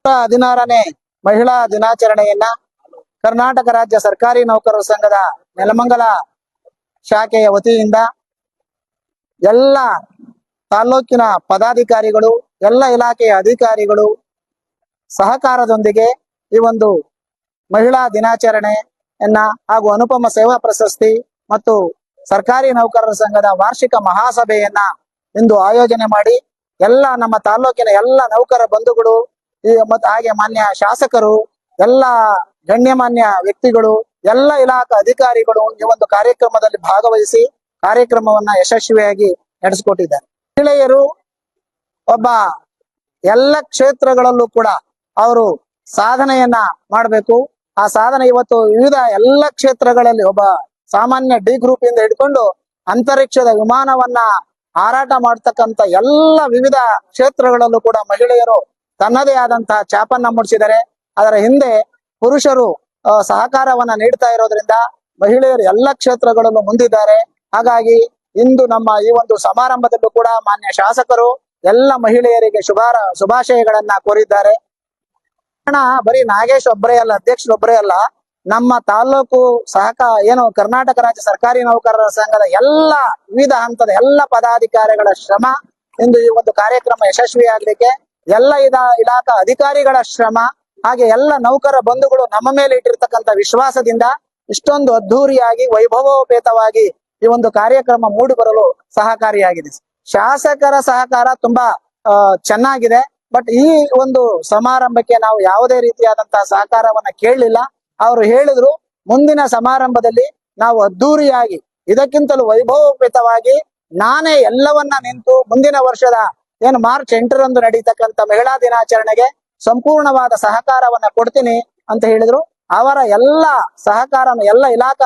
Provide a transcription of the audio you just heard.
16ನೇ ಮಹಿಳಾ ದಿನಾಚರಣೆಯನ್ನ ಕರ್ನಾಟಕ ರಾಜ್ಯ ಸರ್ಕಾರಿ ನೌಕರರ ಸಂಘದ ನೆಲಮಂಗಲ ಶಾಖೆಯ ವತಿಯಿಂದ ಎಲ್ಲ ತಾಲೂಕಿನ ಪದಾಧಿಕಾರಿಗಳು, ಎಲ್ಲ ಇಲಾಖೆಯ ಅಧಿಕಾರಿಗಳು ಸಹಕಾರದೊಂದಿಗೆ ಈ ಒಂದು ಮಹಿಳಾ ದಿನಾಚರಣೆಯನ್ನ ಹಾಗೂ ಅನುಪಮ ಸೇವಾ ಪ್ರಶಸ್ತಿ ಮತ್ತು ಸರ್ಕಾರಿ ನೌಕರರ ಸಂಘದ ವಾರ್ಷಿಕ ಮಹಾಸಭೆಯನ್ನ ಇಂದು ಆಯೋಜನೆ ಮಾಡಿ ಎಲ್ಲ ನಮ್ಮ ತಾಲೂಕಿನ ಎಲ್ಲ ನೌಕರ ಬಂಧುಗಳು ಮತ್ತು ಹಾಗೆ ಮಾನ್ಯ ಶಾಸಕರು, ಎಲ್ಲ ಗಣ್ಯಮಾನ್ಯ ವ್ಯಕ್ತಿಗಳು, ಎಲ್ಲ ಇಲಾಖಾ ಅಧಿಕಾರಿಗಳು ಈ ಒಂದು ಕಾರ್ಯಕ್ರಮದಲ್ಲಿ ಭಾಗವಹಿಸಿ ಕಾರ್ಯಕ್ರಮವನ್ನ ಯಶಸ್ವಿಯಾಗಿ ನಡೆಸಿಕೊಟ್ಟಿದ್ದಾರೆ. ಮಹಿಳೆಯರು ಒಬ್ಬ ಎಲ್ಲ ಕ್ಷೇತ್ರಗಳಲ್ಲೂ ಕೂಡ ಅವರು ಸಾಧನೆಯನ್ನ ಮಾಡಬೇಕು. ಆ ಸಾಧನೆ ಇವತ್ತು ವಿವಿಧ ಎಲ್ಲ ಕ್ಷೇತ್ರಗಳಲ್ಲಿ ಒಬ್ಬ ಸಾಮಾನ್ಯ ಡಿ ಗ್ರೂಪ್ ಇಂದ ಹಿಡ್ಕೊಂಡು ಅಂತರಿಕ್ಷದ ವಿಮಾನವನ್ನ ಹಾರಾಟ ಮಾಡ್ತಕ್ಕಂಥ ಎಲ್ಲ ವಿವಿಧ ಕ್ಷೇತ್ರಗಳಲ್ಲೂ ಕೂಡ ಮಹಿಳೆಯರು ತನ್ನದೇ ಆದಂತಹ ಛಾಪನ್ನ ಮೂಡಿಸಿದ್ದಾರೆ. ಅದರ ಹಿಂದೆ ಪುರುಷರು ಸಹಕಾರವನ್ನ ನೀಡ್ತಾ ಇರೋದ್ರಿಂದ ಮಹಿಳೆಯರು ಎಲ್ಲ ಕ್ಷೇತ್ರಗಳಲ್ಲೂ ಮುಂದಿದ್ದಾರೆ. ಹಾಗಾಗಿ ಇಂದು ನಮ್ಮ ಈ ಒಂದು ಸಮಾರಂಭದಲ್ಲೂ ಕೂಡ ಮಾನ್ಯ ಶಾಸಕರು ಎಲ್ಲ ಮಹಿಳೆಯರಿಗೆ ಶುಭಾಶಯಗಳನ್ನ ಕೋರಿದ್ದಾರೆ. ಬರೀ ನಾಗೇಶ್ ಒಬ್ಬರೇ ಅಲ್ಲ, ಅಧ್ಯಕ್ಷರೊಬ್ಬರೇ ಅಲ್ಲ, ನಮ್ಮ ತಾಲೂಕು ಕರ್ನಾಟಕ ರಾಜ್ಯ ಸರ್ಕಾರಿ ನೌಕರರ ಸಂಘದ ಎಲ್ಲ ವಿವಿಧ ಹಂತದ ಎಲ್ಲ ಪದಾಧಿಕಾರಿಗಳ ಶ್ರಮ ಇಂದು ಈ ಒಂದು ಕಾರ್ಯಕ್ರಮ ಯಶಸ್ವಿಯಾಗಲಿಕ್ಕೆ ಎಲ್ಲ ಇಲಾಖಾ ಅಧಿಕಾರಿಗಳ ಶ್ರಮ ಹಾಗೆ ಎಲ್ಲ ನೌಕರ ಬಂಧುಗಳು ನಮ್ಮ ಮೇಲೆ ಇಟ್ಟಿರ್ತಕ್ಕಂಥ ವಿಶ್ವಾಸದಿಂದ ಇಷ್ಟೊಂದು ಅದ್ಧೂರಿಯಾಗಿ ವೈಭವೋಪೇತವಾಗಿ ಈ ಒಂದು ಕಾರ್ಯಕ್ರಮ ಮೂಡಿ ಬರಲು ಸಹಕಾರಿಯಾಗಿದೆ. ಶಾಸಕರ ಸಹಕಾರ ತುಂಬಾ ಚೆನ್ನಾಗಿದೆ. ಬಟ್ ಈ ಒಂದು ಸಮಾರಂಭಕ್ಕೆ ನಾವು ಯಾವುದೇ ರೀತಿಯಾದಂತಹ ಸಹಕಾರವನ್ನ ಕೇಳಲಿಲ್ಲ. ಅವರು ಹೇಳಿದ್ರು ಮುಂದಿನ ಸಮಾರಂಭದಲ್ಲಿ ನಾವು ಅದ್ಧೂರಿಯಾಗಿ ಇದಕ್ಕಿಂತಲೂ ವೈಭವೋಪೇತವಾಗಿ ನಾನೇ ಎಲ್ಲವನ್ನ ನಿಂತು ಮುಂದಿನ ವರ್ಷದ ಮಾರ್ಚ್ 8ರಂದು ನಡೀತಕ್ಕಂಥ ಮಹಿಳಾ ದಿನಾಚರಣೆಗೆ ಸಂಪೂರ್ಣವಾದ ಸಹಕಾರವನ್ನ ಕೊಡ್ತೀನಿ ಅಂತ ಹೇಳಿದ್ರು. ಅವರ ಎಲ್ಲ ಸಹಕಾರನ ಎಲ್ಲ ಇಲಾಖಾ